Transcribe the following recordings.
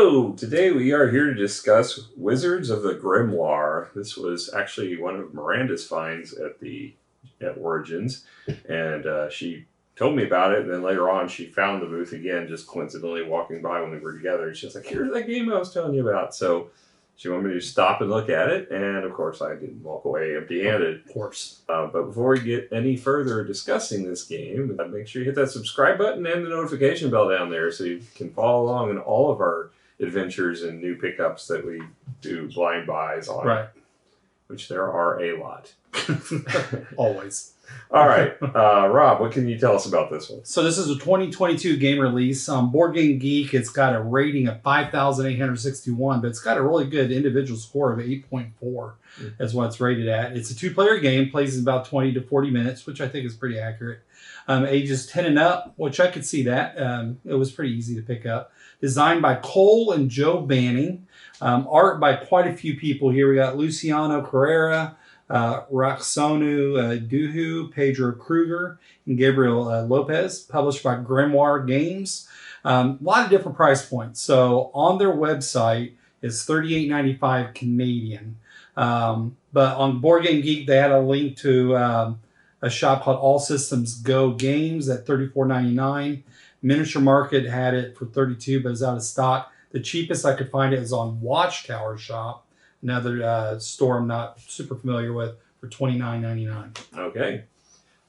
Hello! Today we are here to discuss Wizards of the Grimoire. This was actually one of Miranda's finds at Origins, and she told me about it, and then later on she found the booth again, just coincidentally walking by when we were together, and she was like, here's that game I was telling you about. So she wanted me to stop and look at it, and of course I didn't walk away empty-handed. Of course. But before we get any further discussing this game, make sure you hit that subscribe button and the notification bell down there so you can follow along in all of our adventures and new pickups that we do blind buys on. Right. Which there are a lot. Always. All right. Rob, what can you tell us about this one? So this is a 2022 game release. Board Game Geek, it's got a rating of 5,861, but it's got a really good individual score of 8.4 is what it's rated at. It's a two-player game, plays in about 20 to 40 minutes, which I think is pretty accurate. Ages 10 and up, which I could see that. It was pretty easy to pick up. Designed by Cole and Joe Banning. Art by quite a few people here. We got Luciano Carrera, Raksonu Duhu, Pedro Kruger, and Gabriel Lopez. Published by Grimoire Games. A lot of different price points. So on their website is $38.95 Canadian. But on Board Game Geek, they had a link to a shop called All Systems Go Games at $34.99. Miniature Market had it for $32, but it's out of stock. The cheapest I could find it is on Watchtower Shop, another store I'm not super familiar with, for $29.99. Okay.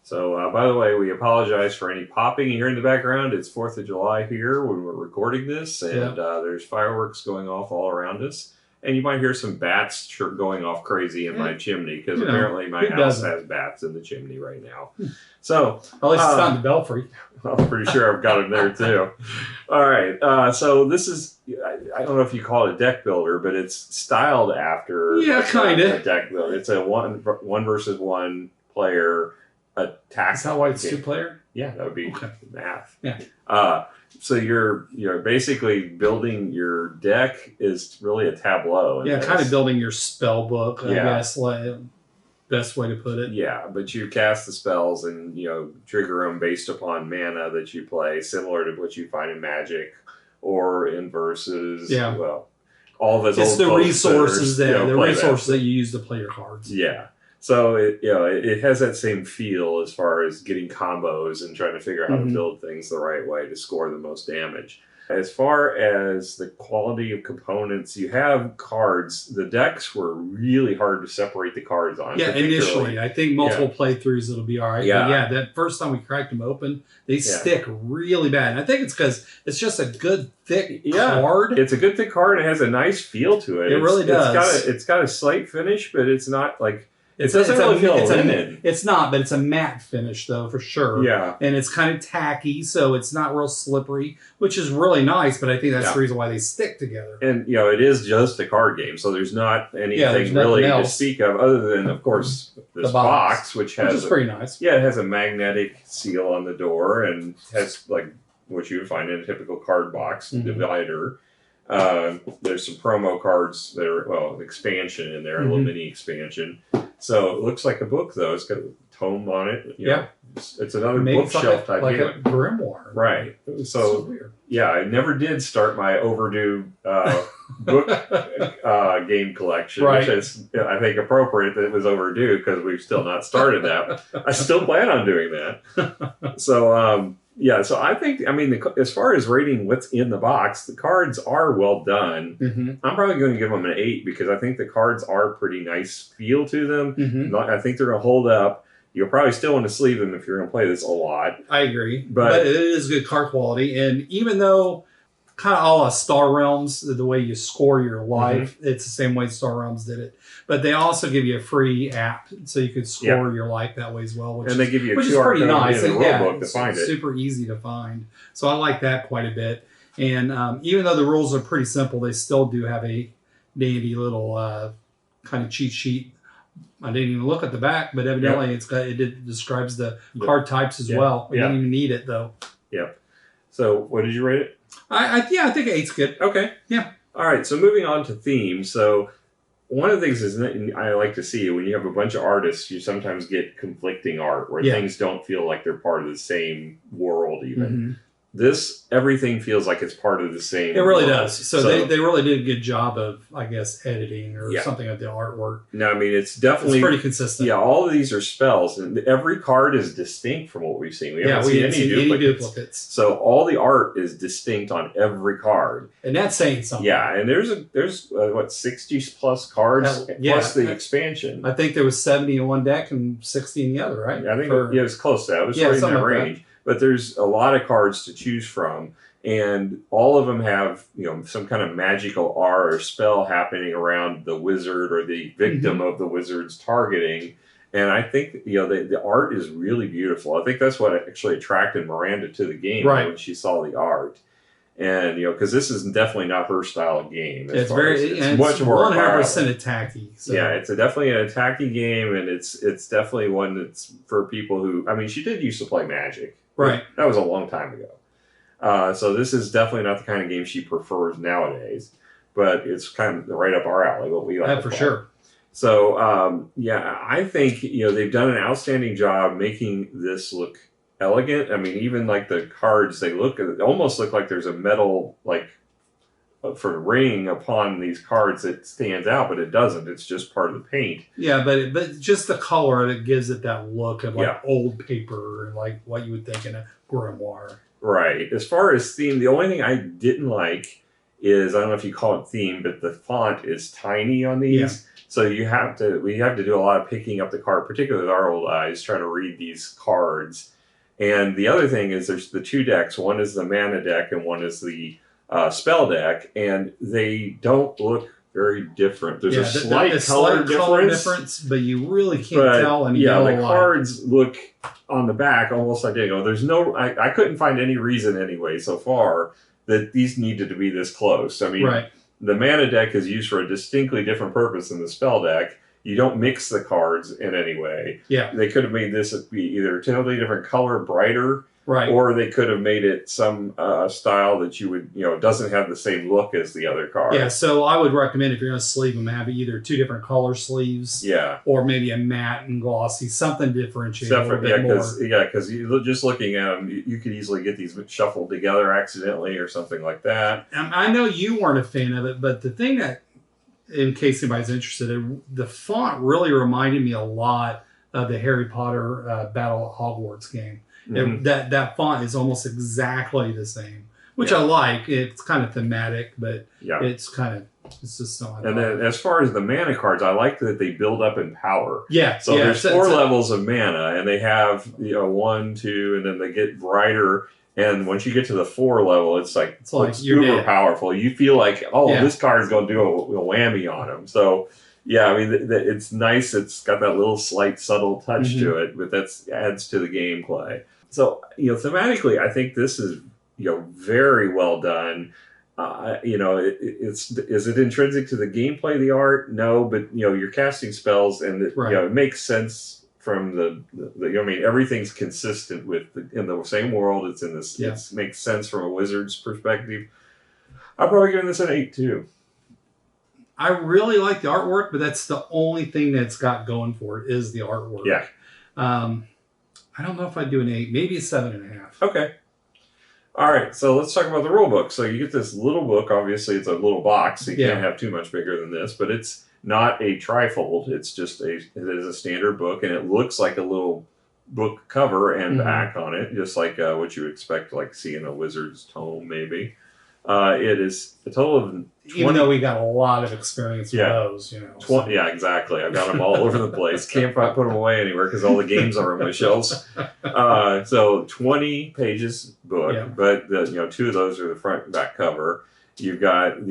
So, by the way, we apologize for any popping you hear in the background. It's 4th of July here when we're recording this, and there's fireworks going off all around us. And you might hear some bats going off crazy in my chimney, because apparently my house has bats in the chimney right now. So, at least it's not in the belfry. I'm pretty sure I've got them there too. All right. So this is, I don't know if you call it a deck builder, but it's styled after a deck builder. It's a one versus one player attack. Is that why it's two-player? Yeah, that would be math. Yeah. So you're basically building your deck is really a tableau. Yeah, kind of building your spell book, I guess, best way to put it. Yeah, but you cast the spells and trigger them based upon mana that you play, similar to what you find in Magic or in Versus. Yeah. Well, all of it's the resources that you use to play your cards. Yeah. So it has that same feel as far as getting combos and trying to figure out how to build things the right way to score the most damage. As far as the quality of components, you have cards. The decks were really hard to separate the cards on. Yeah, initially. I think multiple playthroughs it'll be all right. Yeah. But that first time we cracked them open, they stick really bad. And I think it's because it's just a good, thick card. It's a good, thick card. And it has a nice feel to it. It really does. It's got a slight finish, but it's not like... It's not, but it's a matte finish, though, for sure. Yeah. And it's kind of tacky, so it's not real slippery, which is really nice, but I think that's the reason why they stick together. And, it is just a card game, so there's not anything really to speak of, other than, of course, this box, which is pretty nice. Yeah, it has a magnetic seal on the door, and has, what you would find in a typical card box, divider. There's some promo cards that are, expansion in there, a little mini expansion. So it looks like a book, though. It's got a tome on it. It's another bookshelf type game. Like a grimoire. Right. So weird. Yeah, I never did start my overdue book game collection, which is, I think, appropriate that it was overdue because we've still not started that. I still plan on doing that. So, so I think, as far as rating what's in the box, the cards are well done. I'm probably going to give them an 8 because I think the cards are pretty nice feel to them. I think they're going to hold up. You'll probably still want to sleeve them if you're going to play this a lot. I agree. But it is good card quality. And even though kind of a la Star Realms, the way you score your life, it's the same way Star Realms did it. But they also give you a free app, so you could score your life that way as well. They give you a QR code nice. In the rulebook to find it. Super easy to find. So I like that quite a bit. And even though the rules are pretty simple, they still do have a dandy little kind of cheat sheet. I didn't even look at the back, but evidently it describes the card types as well. I didn't even need it, though. Yep. So what did you rate it? I think 8's good. Okay. Yeah. All right. So moving on to themes. So one of the things is I like to see when you have a bunch of artists, you sometimes get conflicting art where things don't feel like they're part of the same world even. everything feels like it's part of the same. It really world. does. So they really did a good job of, I guess, editing or something of the artwork. No, I mean, it's definitely pretty consistent. Yeah, all of these are spells, and every card is distinct from what we've seen. We haven't seen any duplicates. So all the art is distinct on every card, and that's saying something. Yeah, and there's what 60 plus cards plus the expansion. I think there was 70 in one deck and 60 in the other, right? I think it was close to that. It was right in that range. That. But there's a lot of cards to choose from, and all of them have some kind of magical art or spell happening around the wizard or the victim of the wizard's targeting. And I think the art is really beautiful. I think that's what actually attracted Miranda to the game when she saw the art. And because this is definitely not her style of game. It's much more 100% attacky. So. Yeah, it's definitely an attacky game, and it's definitely one that's for people who. I mean, she did used to play Magic. Right. That was a long time ago. So this is definitely not the kind of game she prefers nowadays, but it's kind of right up our alley, what we like to play. Sure. So, I think, they've done an outstanding job making this look elegant. I mean, even like the cards, they almost look like there's a metal, for ring upon these cards that stands out, but it doesn't. It's just part of the paint. Yeah, but just the color that gives it that look of old paper and like what you would think in a grimoire. Right. As far as theme, the only thing I didn't like is, I don't know if you call it theme, but the font is tiny on these. Yeah. So we have to do a lot of picking up the card, particularly with our old eyes, trying to read these cards. And the other thing is there's the two decks. One is the mana deck and one is the spell deck, and they don't look very different. There's a slight color difference, but you really can't tell. And the cards look on the back almost identical. There's I couldn't find any reason anyway so far that these needed to be this close. I mean, the mana deck is used for a distinctly different purpose than the spell deck. You don't mix the cards in any way. Yeah, they could have made this be either a totally different color, brighter. Right. Or they could have made it some style that you would, doesn't have the same look as the other cards. Yeah, so I would recommend if you're going to sleeve them, have either two different color sleeves. Yeah. Or maybe a matte and glossy, something differentiated a little bit more. Because just looking at them, you could easily get these shuffled together accidentally or something like that. I know you weren't a fan of it, but the thing that, in case anybody's interested, the font really reminded me a lot of the Harry Potter Battle at Hogwarts game. Mm-hmm. That font is almost exactly the same, which I like. It's kind of thematic, but it's just not. And then as far as the mana cards, I like that they build up in power. Yeah. So there's four levels of mana, and they have 1, 2, and then they get brighter. And once you get to the 4 level, it's uber powerful. You feel like, this card is going to do a whammy on them. So. Yeah, I mean, it's nice. It's got that little slight subtle touch to it, but that adds to the gameplay. So, thematically, I think this is, very well done. Is it intrinsic to the gameplay of the art? No, but, you're casting spells, and it makes sense from everything's consistent in the same world. It's in this. It makes sense from a wizard's perspective. I'll probably give this an 8 too. I really like the artwork, but that's the only thing that's got going for it is the artwork. Yeah. I don't know if I'd do an 8, maybe a 7.5. Okay. All right, so let's talk about the rule book. So you get this little book. Obviously, it's a little box. So you can't have too much bigger than this, but it's not a trifold. It's just it is a standard book, and it looks like a little book cover and back on it, just like what you would expect, like see in a wizard's tome, maybe. It is a total of 20, even though we got a lot of experience with those, 20, yeah, exactly. I've got them all over the place. Can't put them away anywhere because all the games are on my shelves. So 20 pages book, but two of those are the front and back cover. You've got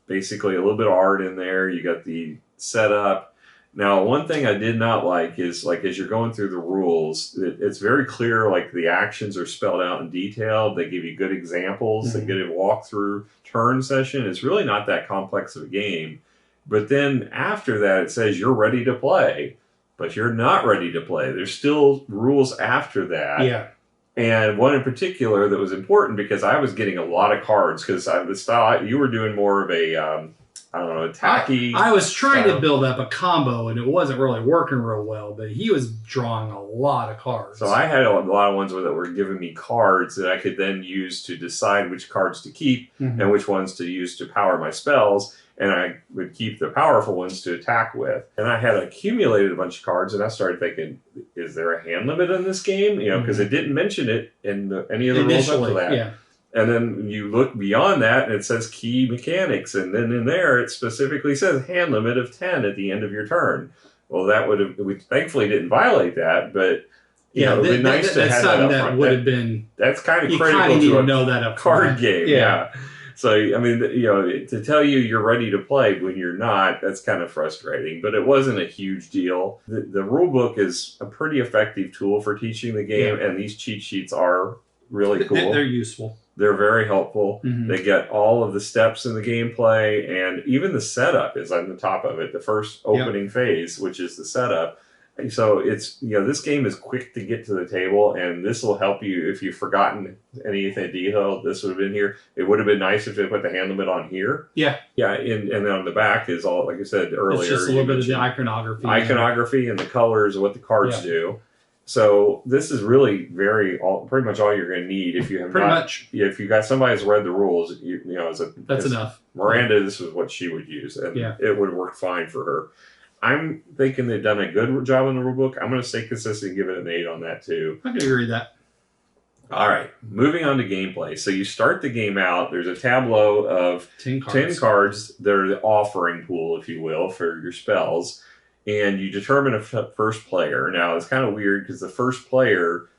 basically a little bit of art in there. You got the setup. Now, one thing I did not like is, as you're going through the rules, it's very clear, the actions are spelled out in detail. They give you good examples. They give you a walkthrough turn session. It's really not that complex of a game. But then after that, it says you're ready to play, but you're not ready to play. There's still rules after that. Yeah. And one in particular that was important because I was getting a lot of cards because the style you were doing more of a I don't know, tacky. I was trying to build up a combo, and it wasn't really working real well, but he was drawing a lot of cards. So I had a lot of ones that were giving me cards that I could then use to decide which cards to keep and which ones to use to power my spells. And I would keep the powerful ones to attack with. And I had accumulated a bunch of cards, and I started thinking, is there a hand limit in this game? You know, because it didn't mention it in any of the rules up to that. Yeah. And then you look beyond that, and it says key mechanics. And then in there, it specifically says hand limit of 10 at the end of your turn. Well, that would have, we thankfully didn't violate that, but you know, it would be nice to have that up front. Would have been, that's kind of critical to a card game. Yeah. So, I mean, you know, to tell you you're ready to play when you're not, that's kind of frustrating. But it wasn't a huge deal. The rule book is a pretty effective tool for teaching the game, and these cheat sheets are really cool. They're useful. They're very helpful. They get all of the steps in the gameplay, and even the setup is on the top of it. The first opening phase, which is the setup. And so it's, you know, this game is quick to get to the table, and this will help you if you've forgotten anything detail. This would have been here. It would have been nice if they put the hand limit on here. Yeah. Yeah, and then on the back is all, like I said earlier. It's just a little bit of the iconography. Iconography and the colors of what the cards do. So this is really pretty much all you're going to need if you have if you got somebody who's read the rules. You know, that's enough. Miranda, this is what she would use, and it would work fine for her. I'm thinking they've done a good job on the rulebook. I'm going to stay consistent and give it an 8 on that too. I can agree with that. All right, moving on to gameplay. So you start the game out. There's a tableau of 10 cards. They're the offering pool, if you will, for your spells. And you determine a first player. Now, it's kind of weird because the first player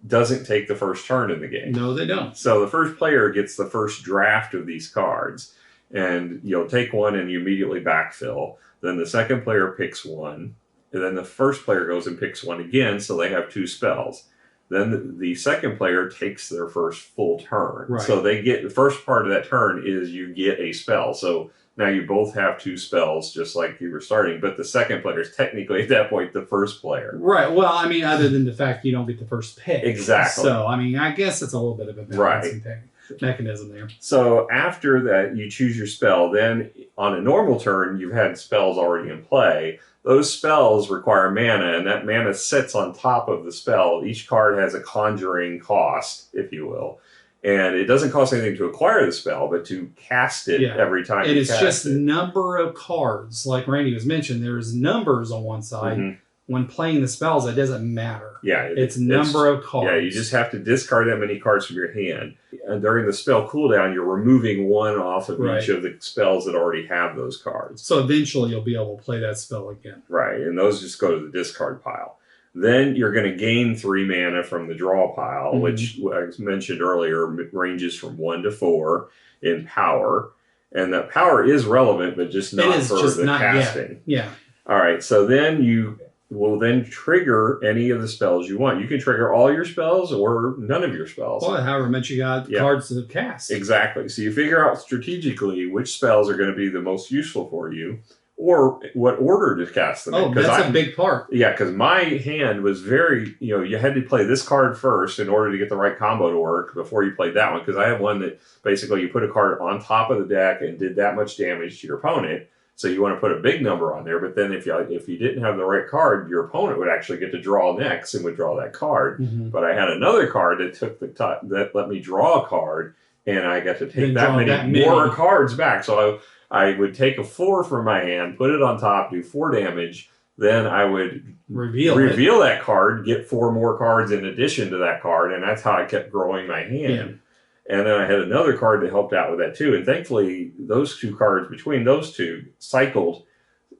doesn't take the first turn in the game. No, they don't. So the first player gets the first draft of these cards. And you'll take one and you immediately backfill. Then the second player picks one. And then the first player goes and picks one again, so they have 2 spells. Then the second player takes their first full turn. Right. So they get the first part of that turn is you get a spell. So now you both have 2 spells, just like you were starting. But the second player is technically at that point the first player. Right. Well, I mean, other than the fact you don't get the first pick. Exactly. So, I mean, I guess it's a little bit of a balancing mechanism there. So after that, you choose your spell. Then on a normal turn, you've had spells already in play. Those spells require mana, and that mana sits on top of the spell. Each card has a conjuring cost, if you will. And it doesn't cost anything to acquire the spell, but to cast it every time you cast it. And it's just number of cards. Like Randy was mentioned, there's numbers on one side. When playing the spells, it doesn't matter. Yeah. It's number of cards. Yeah, you just have to discard that many cards from your hand. And during the spell cooldown, you're removing one off of each of the spells that already have those cards. So eventually you'll be able to play that spell again. Right, and those just go to the discard pile. Then you're going to gain 3 mana from the draw pile, which, as mentioned earlier, ranges from 1 to 4 in power. And that power is relevant, but just not for the casting. Yeah. All right, so then you will then trigger any of the spells you want. You can trigger all your spells or none of your spells. Well, however much you got cards to cast. Exactly. So you figure out strategically which spells are going to be the most useful for you, or what order to cast them in. Oh, that's a big part. Yeah, because my hand was very, you had to play this card first in order to get the right combo to work before you played that one. Because I have one that basically you put a card on top of the deck and did that much damage to your opponent. So you want to put a big number on there, but then if you didn't have the right card, your opponent would actually get to draw next and would draw that card. But I had another card that took that let me draw a card, and I got to take that many more cards back. So I would take a 4 from my hand, put it on top, do 4 damage. Then I would reveal that card, get 4 more cards in addition to that card, and that's how I kept growing my hand. Yeah. And then I had another card that helped out with that too. And thankfully, those 2 cards between those 2 cycled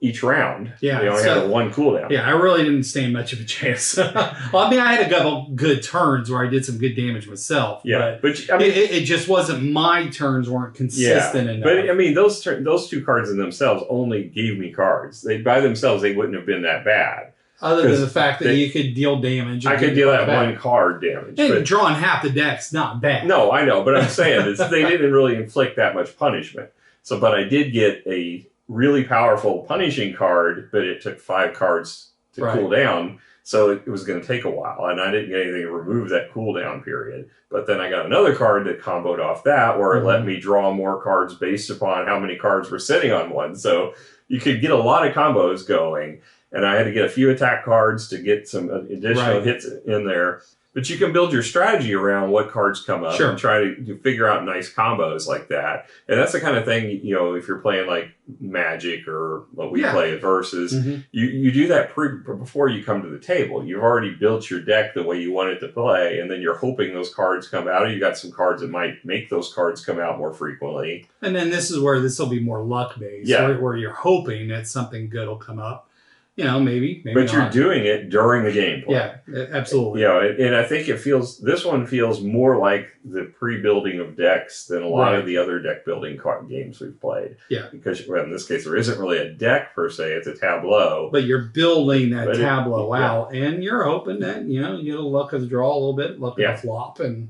each round. Yeah, they only had a 1 cooldown. Yeah, I really didn't stand much of a chance. Well, I mean, I had a couple good turns where I did some good damage myself. Yeah, but I mean, it just wasn't, my turns weren't consistent enough. But I mean, those 2 cards in themselves only gave me cards. By themselves, they wouldn't have been that bad. Other than the fact that you could deal damage. I could deal that 1 card damage. And drawing half the deck's not bad. No, I know. But I'm saying they didn't really inflict that much punishment. But I did get a really powerful punishing card, but it took 5 cards to cool down. So it was going to take a while, and I didn't get anything to remove that cooldown period. But then I got another card that comboed off that, where it let me draw more cards based upon how many cards were sitting on one. So you could get a lot of combos going, and I had to get a few attack cards to get some additional hits in there. But you can build your strategy around what cards come up and try to figure out nice combos like that. And that's the kind of thing, you know, if you're playing like Magic or what we play at Versus, you do that before you come to the table. You've already built your deck the way you want it to play, and then you're hoping those cards come out, or you got some cards that might make those cards come out more frequently. And then this is where this will be more luck-based, where you're hoping that something good will come up. You know, maybe but you're doing it during the gameplay. Yeah, absolutely. You know, and I think this one feels more like the pre-building of decks than a lot of the other deck building games we've played. Yeah. Because, well, in this case, there isn't really a deck per se, it's a tableau. But you're building that tableau out, and you're hoping that, you know, you get a luck of the draw a little bit, luck of the flop, and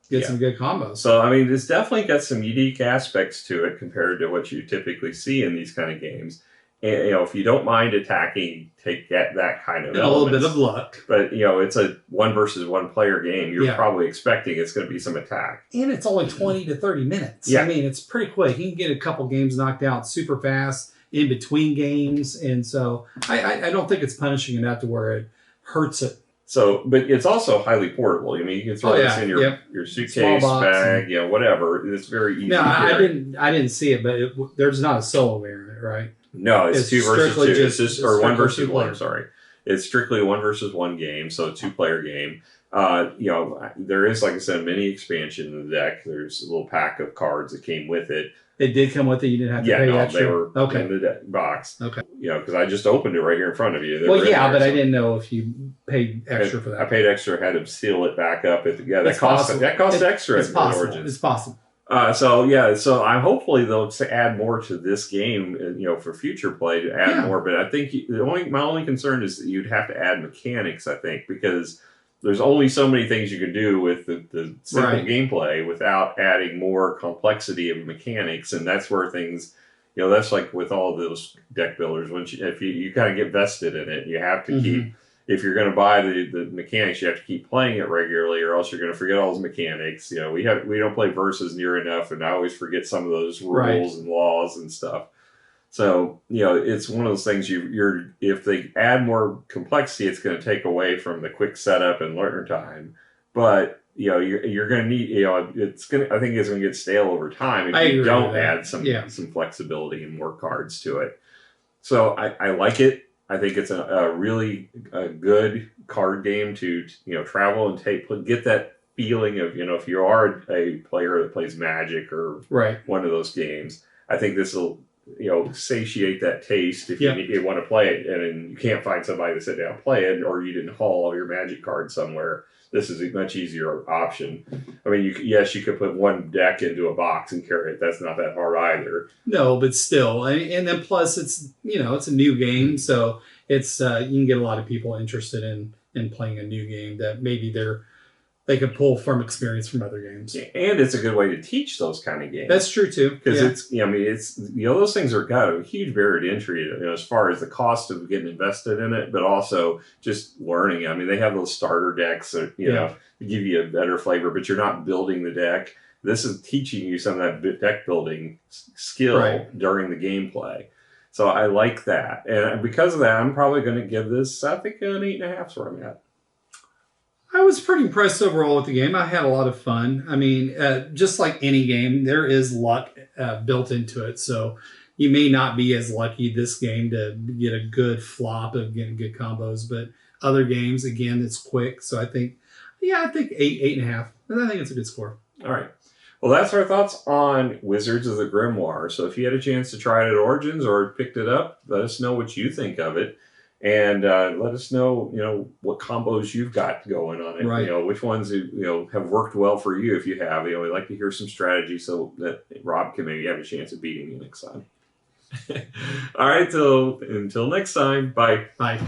get some good combos. So, I mean, it's definitely got some unique aspects to it compared to what you typically see in these kind of games. And, you know, if you don't mind attacking, take that kind of a little bit of luck. But, you know, it's a 1 versus 1 player game. You're probably expecting it's going to be some attack. And it's only 20 to 30 minutes. Yeah. I mean, it's pretty quick. You can get a couple games knocked out super fast in between games. And so I don't think it's punishing enough to where it hurts it. So, but it's also highly portable. I mean, you can throw this in your suitcase, bag, you know, whatever. It's very easy. No, I didn't see it, but there's not a solo variant, right? No, it's 2 versus 2. It's just, or 1 versus 1. I'm sorry. It's strictly a 1 versus 1 game, so a 2-player game. You know, there is, like I said, a mini expansion in the deck. There's a little pack of cards that came with it. It did come with it. You didn't have to pay extra. They were in the box. Okay. You know, because I just opened it right here in front of you. Well, yeah, but I didn't know if you paid extra for that. I paid extra. Had to seal it back up. That costs extra. It's possible. It's possible. So I'm hopefully they'll add more to this game, you know, for future play to add more. But I think my only concern is that you'd have to add mechanics. I think because there's only so many things you can do with the simple gameplay without adding more complexity of mechanics, and that's where things, you know, that's like with all those deck builders. If you kind of get vested in it, you have to keep. If you're going to buy the mechanics, you have to keep playing it regularly, or else you're going to forget all those mechanics. You know, we don't play Versus near enough, and I always forget some of those rules and laws and stuff. So, you know, it's one of those things. If they add more complexity, it's going to take away from the quick setup and learner time. But you know, you're going to need. You know, I think it's going to get stale over time if you don't add some flexibility and more cards to it. So I like it. I think it's a really good card game to, you know, travel and get that feeling of, you know, if you are a player that plays Magic or one of those games, I think this will, you know, satiate that taste if you want to play it and you can't find somebody to sit down and play it, or you didn't haul all your Magic cards somewhere. This is a much easier option. I mean, you could put one deck into a box and carry it. That's not that hard either. No, but still, and then plus it's, you know, it's a new game, so it's you can get a lot of people interested in playing a new game that maybe they could pull from experience from other games. And it's a good way to teach those kind of games. That's true too. Because it's, you know, I mean, it's, you know, those things are got a huge barrier to entry, you know, as far as the cost of getting invested in it, but also just learning. I mean, they have those starter decks that, you know, give you a better flavor, but you're not building the deck. This is teaching you some of that deck building skill during the gameplay. So I like that. And because of that, I'm probably going to give this, I think, an 8.5 is where I'm at. I was pretty impressed overall with the game. I had a lot of fun. I mean, just like any game, there is luck built into it. So you may not be as lucky this game to get a good flop of getting good combos, but other games, again, it's quick. So I think 8.5. And I think it's a good score. All right. Well, that's our thoughts on Wizards of the Grimoire. So if you had a chance to try it at Origins or picked it up, let us know what you think of it. And let us know, you know, what combos you've got going on it. You know, which ones, you know, have worked well for you if you have. You know, we'd like to hear some strategy so that Rob can maybe have a chance of beating you next time. All right, until next time. Bye. Bye.